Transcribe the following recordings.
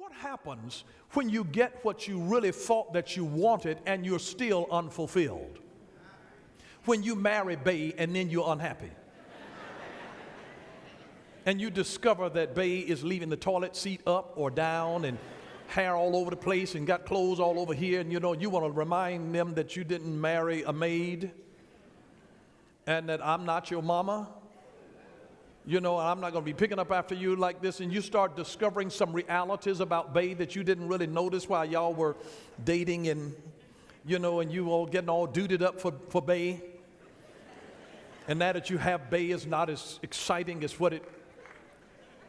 What happens when you get what you really thought that you wanted and you're still unfulfilled? When you marry Bay and then you're unhappy. And you discover that Bay is leaving the toilet seat up or down and hair all over the place and got clothes all over here, and you want to remind them that you didn't marry a maid and that I'm not your mama. I'm not going to be picking up after you like this, and you start discovering some realities about Bay that you didn't really notice while y'all were dating, and and you all getting all duded up for Bay. And now that you have Bay is not as exciting as what it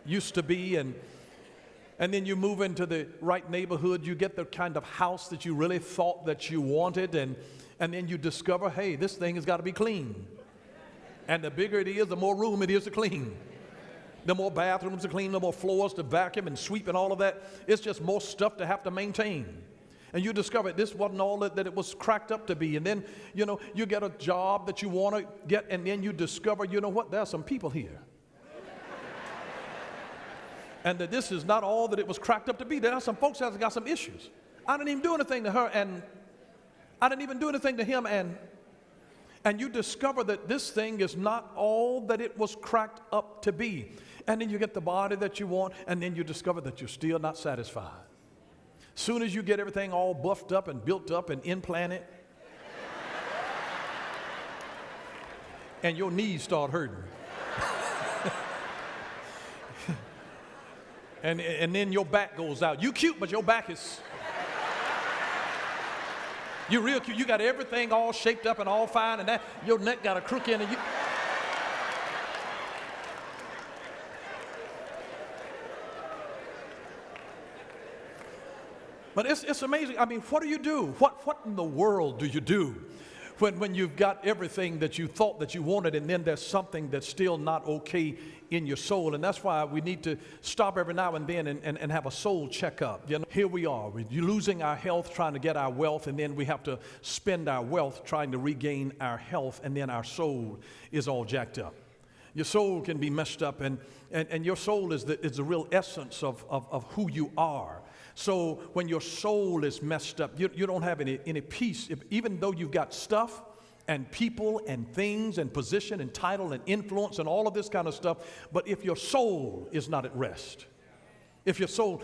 used to be, and then you move into the right neighborhood, you get the kind of house that you really thought that you wanted, and then you discover, hey, this thing has got to be clean. And the bigger it is, the more room it is to clean. The more bathrooms to clean, the more floors to vacuum and sweep and all of that. It's just more stuff to have to maintain. And you discover this wasn't all that it was cracked up to be. And then, you get a job that you want to get, and then you discover, there are some people here. And that this is not all that it was cracked up to be. There are some folks that have got some issues. I didn't even do anything to her, and I didn't even do anything to him, and you discover that this thing is not all that it was cracked up to be. And then you get the body that you want, and then you discover that you're still not satisfied. Soon as you get everything all buffed up and built up and implanted, and your knees start hurting. and then your back goes out. You cute, but your back is... You're real cute. You got everything all shaped up and all fine, and that your neck got a crook in it. But it's amazing. I mean, what do you do? What in the world do you do when you've got everything that you thought that you wanted, and then there's something that's still not okay in your soul? And that's why we need to stop every now and then and have a soul checkup. Here we are, we're losing our health trying to get our wealth, and then we have to spend our wealth trying to regain our health, and then our soul is all jacked up. Your soul can be messed up, and your soul is the real essence of who you are. So when your soul is messed up, you don't have any peace. Even though you've got stuff and people and things and position and title and influence and all of this kind of stuff, but if your soul is not at rest, if your soul,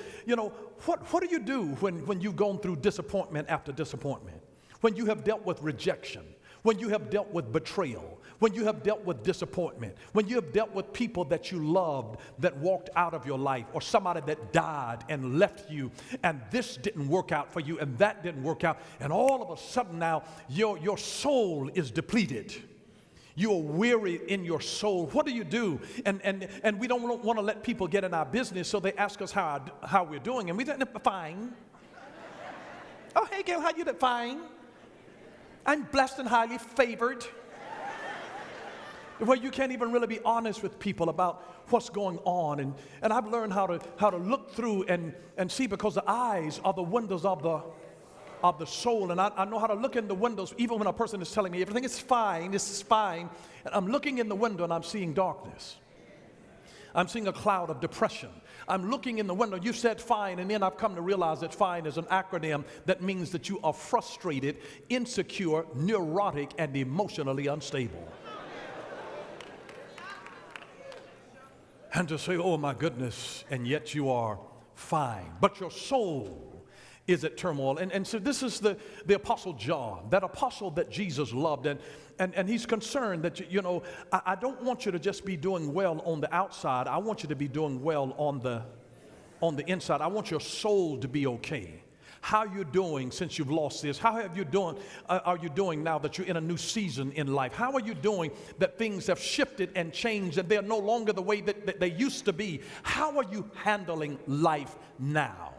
what do you do when you've gone through disappointment after disappointment, when you have dealt with rejection, when you have dealt with betrayal, when you have dealt with disappointment, when you have dealt with people that you loved that walked out of your life, or somebody that died and left you, and this didn't work out for you and that didn't work out, and all of a sudden now your soul is depleted. You are weary in your soul. What do you do? And we don't want to let people get in our business, so they ask us how we're doing, and we say, fine. Oh, hey, Gail, how you doing? Fine. I'm blessed and highly favored. Where you can't even really be honest with people about what's going on. And I've learned how to look through and see, because the eyes are the windows of the soul. And I know how to look in the windows even when a person is telling me everything is fine, this is fine. And I'm looking in the window and I'm seeing darkness. I'm seeing a cloud of depression. I'm looking in the window. You said fine, and then I've come to realize that fine is an acronym that means that you are frustrated, insecure, neurotic, and emotionally unstable. And to say, oh my goodness, and yet you are fine. But your soul is at turmoil. And so this is the Apostle John, that apostle that Jesus loved. And he's concerned that, I don't want you to just be doing well on the outside. I want you to be doing well on the inside. I want your soul to be okay. How are you doing since you've lost this? How are you doing now that you're in a new season in life? How are you doing that things have shifted and changed and they're no longer the way that they used to be? How are you handling life now?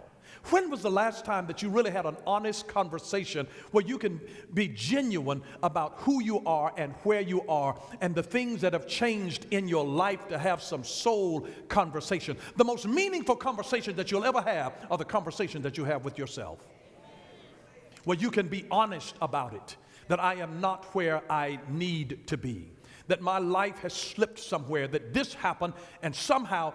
When was the last time that you really had an honest conversation where you can be genuine about who you are and where you are and the things that have changed in your life, to have some soul conversation? The most meaningful conversation that you'll ever have are the conversations that you have with yourself, where you can be honest about it, that I am not where I need to be, that my life has slipped somewhere, that this happened, and somehow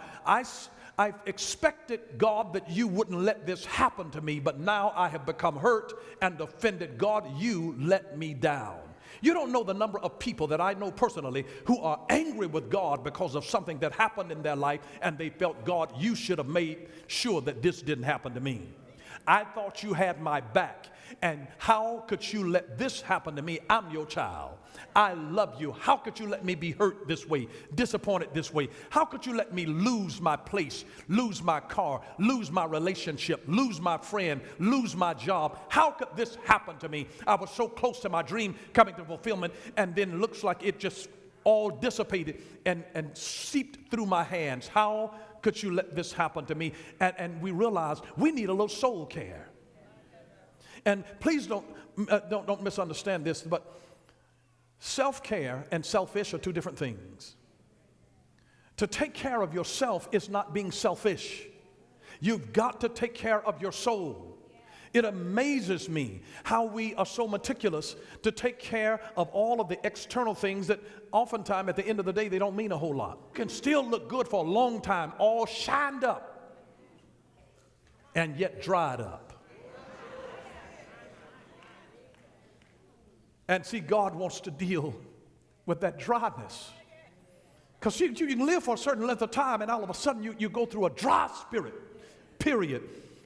I've expected, God, that you wouldn't let this happen to me, but now I have become hurt and offended. God, you let me down. You don't know the number of people that I know personally who are angry with God because of something that happened in their life, and they felt, God, you should have made sure that this didn't happen to me. I thought you had my back, and how could you let this happen to me? I'm your child. I love you. How could you let me be hurt this way, disappointed this way? How could you let me lose my place, lose my car, lose my relationship, lose my friend, lose my job? How could this happen to me? I was so close to my dream coming to fulfillment, and then looks like it just all dissipated and seeped through my hands. How could you let this happen to me? And we realized we need a little soul care. And please don't misunderstand this, but self-care and selfish are two different things. To take care of yourself is not being selfish. You've got to take care of your soul. It amazes me how we are so meticulous to take care of all of the external things that oftentimes at the end of the day they don't mean a whole lot. You can still look good for a long time, all shined up, and yet dried up. And see, God wants to deal with that dryness. Because you can live for a certain length of time, and all of a sudden you go through a dry spirit period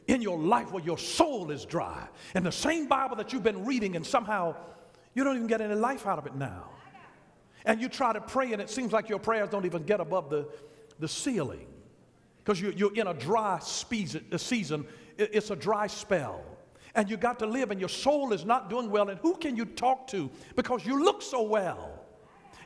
in your life where your soul is dry. And the same Bible that you've been reading, and somehow you don't even get any life out of it now. And you try to pray, and it seems like your prayers don't even get above the ceiling. Because you're in a dry season. It's a dry spell. And you got to live, and your soul is not doing well. And who can you talk to? Because you look so well.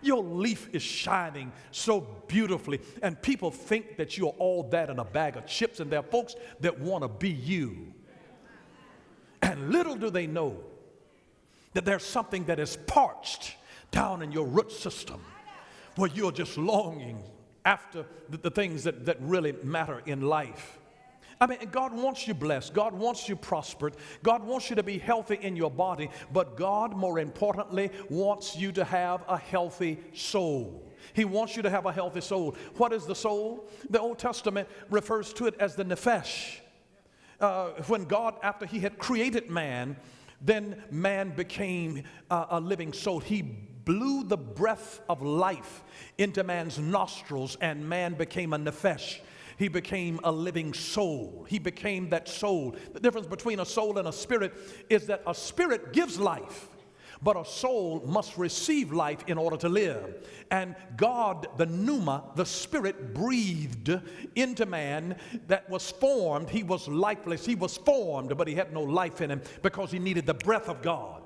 Your leaf is shining so beautifully, and people think that you're all that in a bag of chips, and there are folks that want to be you. And little do they know that there's something that is parched down in your root system where you're just longing after the things that really matter in life. I mean, God wants you blessed. God wants you prospered. God wants you to be healthy in your body. But God, more importantly, wants you to have a healthy soul. He wants you to have a healthy soul. What is the soul? The Old Testament refers to it as the Nephesh. When God, after he had created man, then man became a living soul. He blew the breath of life into man's nostrils, and man became a Nephesh. He became a living soul. He became that soul. The difference between a soul and a spirit is that a spirit gives life, but a soul must receive life in order to live. And God, the pneuma, the spirit, breathed into man that was formed. He was lifeless. He was formed, but he had no life in him because he needed the breath of God.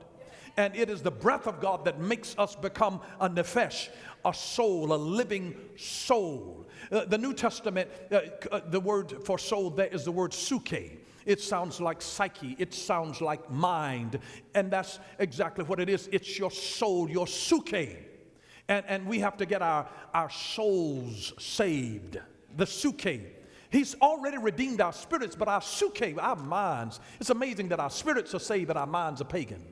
And it is the breath of God that makes us become a nephesh, a soul, a living soul. The New Testament, the word for soul there is the word suke. It sounds like psyche. It sounds like mind. And that's exactly what it is. It's your soul, your suke. And we have to get our souls saved. The suke. He's already redeemed our spirits, but our suke, our minds, it's amazing that our spirits are saved, but our minds are pagan.